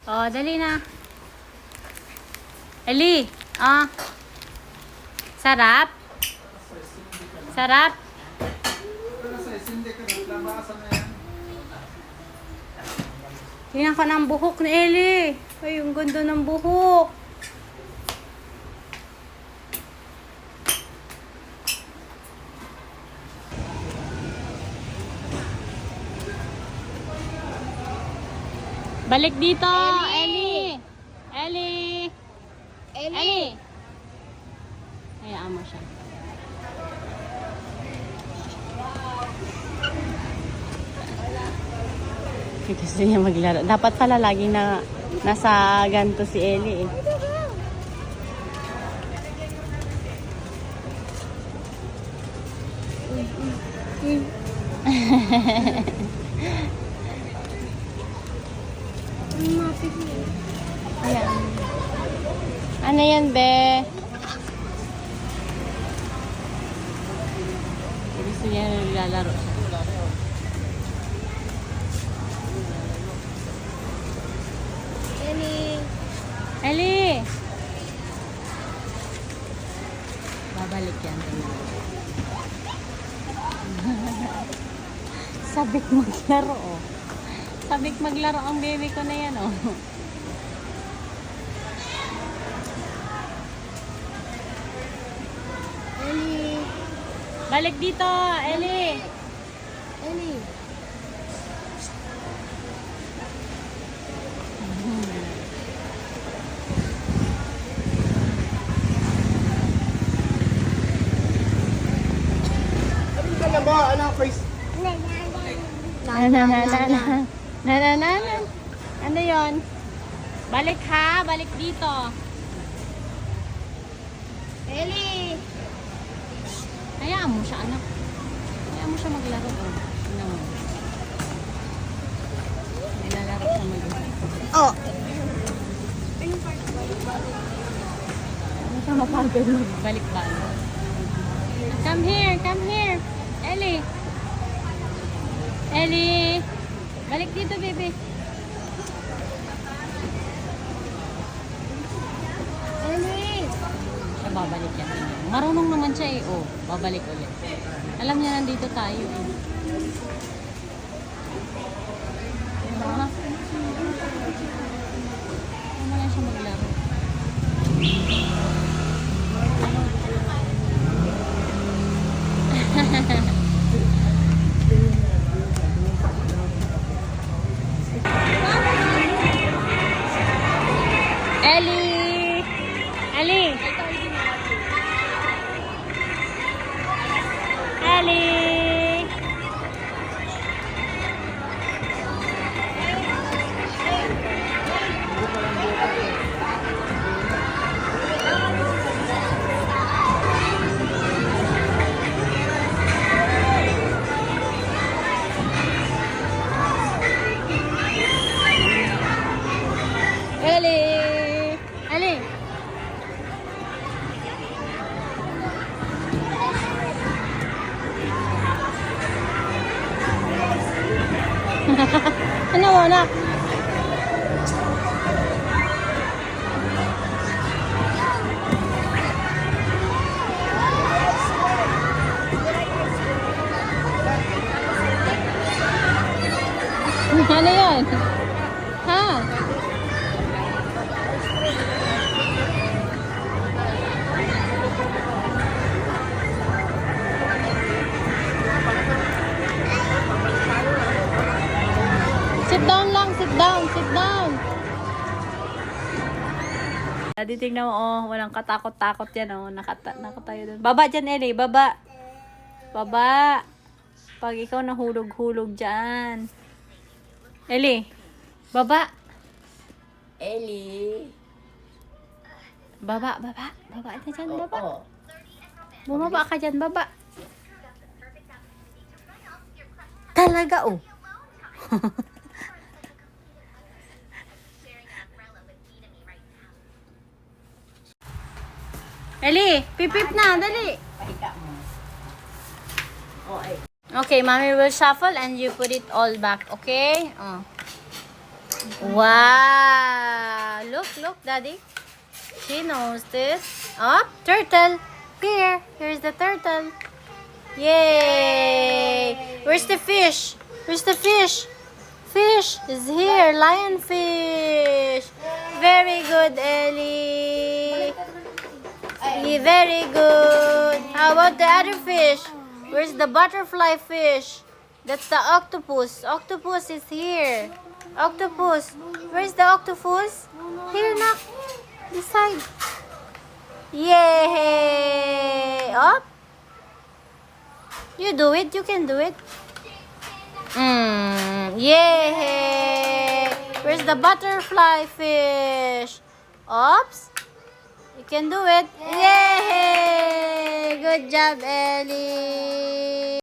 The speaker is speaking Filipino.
Oh, dali na. Eli, ah. Sarap? Sarap? Tingnan ko ng buhok ni Eli. Ay, yung ganda ng buhok. Balik dito, Eli. Eli. Eli. Hayaan mo siya. Gusto niya maglaro. Dapat pala laging nasa ganito si Eli eh. Ayan. Ano yan, be? Gusto niya naglalaro. Eli! Babalik yan. Sabik maglaro, oh. Sabik maglaro ang baby ko na yan, oh. Eli. Balik dito, Eli! Eli. Ano ba? Ano face? Ano yon? Balik ha, balik dito. Eli. Hayaan mo siya, anak. Hayaan mo siya maglaro. Oh. Tingnan mo. Nilalaro siya maglaro. Oh. Ano siya mapagod magbalik ba? Come here, come here. Eli. Eli. Balik dito, baby. Eli. Siya babalik yan. Marunong naman siya eh. Oh, babalik ulit. Alam niya nandito tayo eh. Diba? Ano lang siya maglaro. Eli! Eli! Eli! Eli! Eli! Ano mo, anak? Ano yun? Ha? Sit down lang, sit down, sit down. Adi, tingnan mo, oh, walang katakot-takot yan, oh, nakatayo doon. Baba dyan, Eli, baba. Baba. Pag ikaw nahulog-hulog dyan. Eli, baba. Eli. Baba, baba. Baba na dyan, baba. Bumaba ka dyan, baba. Talaga, oh. Eli, pipip na, dali. Okay, mommy will shuffle. shuffle and you put it all back, okay? Oh. Wow! Wow! Look, Daddy. She knows it. Up, turtle. Here. Here's the turtle. Yay! Where's the fish? Where's the fish? Fish is here. Lionfish. Very good, Ellie. Very good. How about the other fish? Where's the butterfly fish? That's the octopus. Octopus is here. Octopus. Where's the octopus? Here, knock. This side. Yay! Up. You do it. You can do it. Yay! Where's the butterfly fish? Oops. You can do it. Yay! Good job, Ellie.